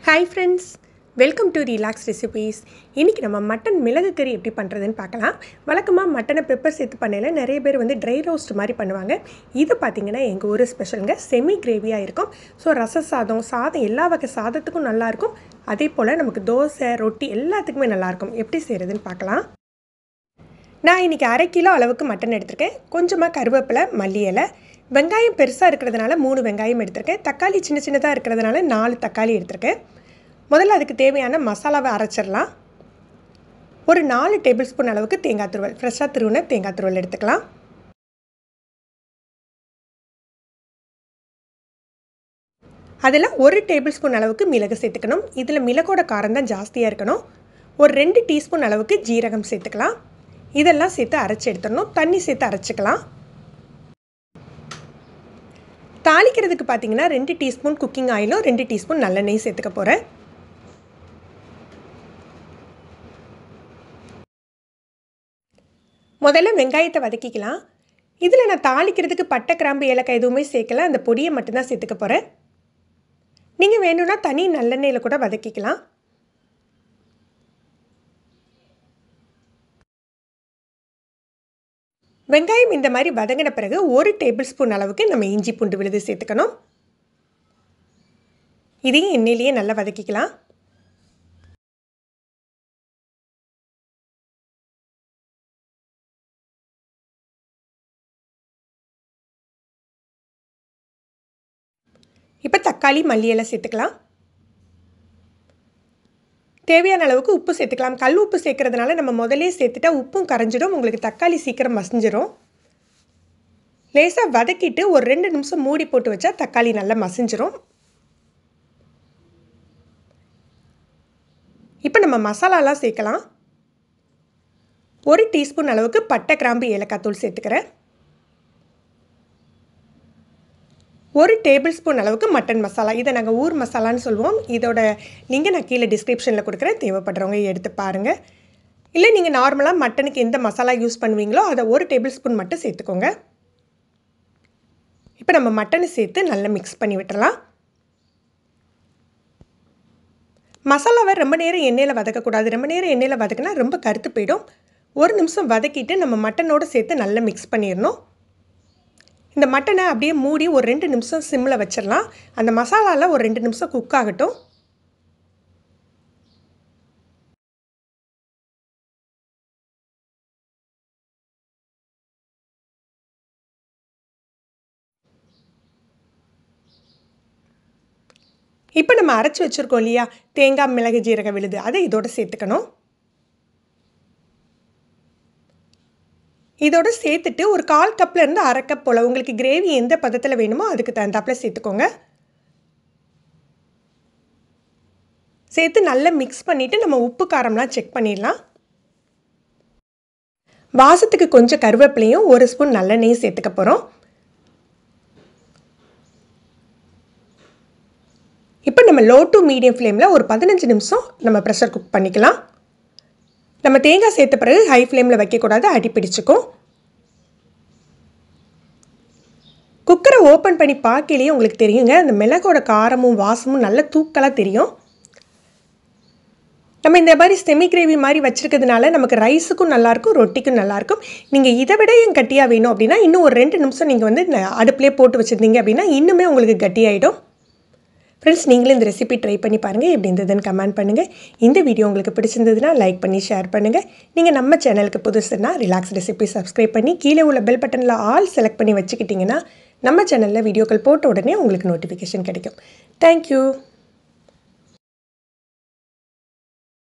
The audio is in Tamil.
Hi friends, welcome to Relax Recipes. இன்னைக்கு நம்ம மட்டன் மிளகு கறி எப்படி பண்றதுன்னு பார்க்கலாம். வழக்கமா மட்டனை பெப்பர் சேர்த்து பண்ணையில நிறைய பேர் வந்து ட்ரை ரோஸ்ட் மாதிரி பண்ணுவாங்க. இது பாத்தீங்கன்னா எங்க ஊர் ஸ்பெஷல்ங்க, செமி கிரேவியா இருக்கும். சோ ரச சாதம், எல்லா வகை சாதத்துக்கும் நல்லா இருக்கும். அதே போல நமக்கு தோசை, ரொட்டி எல்லாத்துக்குமே நல்லா இருக்கும். எப்படி செய்யறதுன்னு பார்க்கலாம். நான் இன்னைக்கு 1/2 கிலோ அளவுக்கு மட்டன் எடுத்துர்க்கேன். கொஞ்சமா கருவேப்பிலை, மல்லி இலை, வெங்காயம் பெருசா இருக்குறதுனால 3 வெங்காயம் எடுத்துர்க்கேன். தக்காளி சின்ன சின்னதா இருக்குறதுனால 4 தக்காளி எடுத்துர்க்கேன். முதல்ல அதுக்கு தேவையான மசாலாவை அரைச்சிடலாம். ஒரு 4 டேபிள் ஸ்பூன் அளவுக்கு தேங்காய் துருவல், ஃப்ரெஷ்ஷாக திருவுன தேங்காய் துருவல் எடுத்துக்கலாம். அதில் 1 டேபிள் ஸ்பூன் அளவுக்கு மிளகு சேர்த்துக்கணும். இதில் மிளகோட காரம் தான் ஜாஸ்தியாக இருக்கணும். ஒரு 2 டீஸ்பூன் அளவுக்கு ஜீரகம் சேர்த்துக்கலாம். இதெல்லாம் சேர்த்து அரைச்சி எடுத்துடணும். தண்ணி சேர்த்து அரைச்சிக்கலாம். தாளிக்கிறதுக்கு பார்த்தீங்கன்னா 2 டீஸ்பூன் குக்கிங் ஆயிலும் 2 டீஸ்பூன் நல்லெண்ணெய் சேர்த்துக்க போகிறேன். முதல்ல வெங்காயத்தை வதக்கிக்கலாம். இதில் நான் தாளிக்கிறதுக்கு பட்டை, கிராம்பு, ஏலக்காய் எதுவுமே சேர்க்கல. அந்த பொடியை மட்டும்தான் சேர்த்துக்க போகிறேன். நீங்கள் வேணும்னா தனி நல்லெண்ணெயில் கூட வதக்கிக்கலாம். வெங்காயம் இந்த மாதிரி வதங்கின பிறகு 1 டேபிள் ஸ்பூன் அளவுக்கு நம்ம இஞ்சி பூண்டு விழுது சேர்த்துக்கணும். இதையும் எண்ணெயிலேயே நல்லா வதக்கிக்கலாம். இப்போ தக்காளி, மல்லி எல்லாம் சேர்த்துக்கலாம். தேவையான அளவுக்கு உப்பு சேர்த்துக்கலாம். கல் உப்பு சேர்க்கறதுனால நம்ம முதலே சேர்த்துட்டா உப்பும் கரைஞ்சிடும், உங்களுக்கு தக்காளி சீக்கிரம் மசிஞ்சிரும். லேசாக வதக்கிட்டு ஒரு 2 நிமிஷம் மூடி போட்டு வச்சா தக்காளி நல்லா மசிஞ்சிரும். இப்போ நம்ம மசாலாலாம் சேர்க்கலாம். 1 டீஸ்பூன் அளவுக்கு பட்டை, கிராம்பு, ஏலக்காய் தூள் சேர்த்துக்கிறேன். 1 டேபிள் ஸ்பூன் அளவுக்கு மட்டன் மசாலா, இதை நாங்கள் ஊர் மசாலான்னு சொல்லுவோம். இதோட லிங்கை நான் கீழே டிஸ்கிரிப்ஷனில் கொடுக்குறேன், தேவைப்படுறவங்க எடுத்து பாருங்கள். இல்லை நீங்கள் நார்மலாக மட்டனுக்கு எந்த மசாலா யூஸ் பண்ணுவீங்களோ அதை 1 டேபிள் ஸ்பூன் மட்டும் சேர்த்துக்கோங்க. இப்போ நம்ம மட்டனை சேர்த்து நல்லா மிக்ஸ் பண்ணி விட்டுறலாம். மசாலாவை ரொம்ப நேரம் எண்ணெயில் வதக்கக்கூடாது. ரொம்ப நேரம் எண்ணெயில் வதக்கினா ரொம்ப கருத்து போயிடும். 1 நிமிஷம் வதக்கிட்டு நம்ம மட்டனோடு சேர்த்து நல்லா மிக்ஸ் பண்ணிடணும். இந்த மட்டனை அப்படியே மூடி ஒரு 2 நிமிஷம் சிம்மில் வச்சிடலாம். அந்த மசாலாவில் ஒரு 2 நிமிஷம் குக் ஆகட்டும். இப்போ நம்ம அரைச்சி வச்சுருக்கோம் இல்லையா, தேங்காய், மிளகு, ஜீரக விழுது, அதை இதோட சேர்த்துக்கணும். இதோட சேர்த்துட்டு ஒரு 1/4 கப்லேருந்து 1/2 கப் போல் உங்களுக்கு கிரேவி எந்த பதத்தில் வேணுமோ அதுக்கு தகுந்தாப்பில் சேர்த்துக்கோங்க. சேர்த்து நல்லா மிக்ஸ் பண்ணிவிட்டு நம்ம உப்பு காரம்லாம் செக் பண்ணிடலாம். வாசத்துக்கு கொஞ்சம் கருவேப்பிலையும் 1 ஸ்பூன் நல்லெண்ணெயும் சேர்த்துக்க போகிறோம். இப்போ நம்ம லோ டு மீடியம் ஃப்ளேமில் ஒரு 15 நிமிஷம் நம்ம ப்ரெஷர் குக் பண்ணிக்கலாம். நம்ம தேங்காய் சேர்த்த பிறகு ஹை ஃப்ளேமில் வைக்கக்கூடாது, அடி பிடிச்சிக்கும். குக்கரை ஓப்பன் பண்ணி பார்க்கலையே உங்களுக்கு தெரியுங்க, அந்த மிளகோட காரமும் வாசமும் நல்ல தூக்கலாக தெரியும். நம்ம இந்த மாதிரி செமி கிரேவி மாதிரி வச்சுருக்கிறதுனால நமக்கு ரைஸுக்கும் நல்லாயிருக்கும், ரொட்டிக்கும் நல்லாயிருக்கும். நீங்கள் இதை விட என் கட்டியாக வேணும் அப்படின்னா இன்னும் ஒரு 2 நிமிஷம் நீங்கள் வந்து அடுப்புலேயே போட்டு வச்சுருந்தீங்க அப்படின்னா இன்னுமே உங்களுக்கு கட்டியாயிடும். ஃப்ரெண்ட்ஸ், நீங்களும் இந்த ரெசிபி ட்ரை பண்ணி பாருங்கள். எப்படி இருந்ததுன்னு கமெண்ட் பண்ணுங்கள். இந்த வீடியோ உங்களுக்கு பிடிச்சிருந்ததுன்னா லைக் பண்ணி ஷேர் பண்ணுங்கள். நீங்கள் நம்ம சேனலுக்கு புதுசுன்னா ரிலாக்ஸ் ரெசிபி சப்ஸ்கிரைப் பண்ணி கீழே உள்ள பெல் பட்டனில் ஆல் செலக்ட் பண்ணி வச்சுக்கிட்டிங்கன்னா நம்ம சேனலில் வீடியோக்கள் போட்ட உடனே உங்களுக்கு நோட்டிஃபிகேஷன் கிடைக்கும். தேங்க்யூ.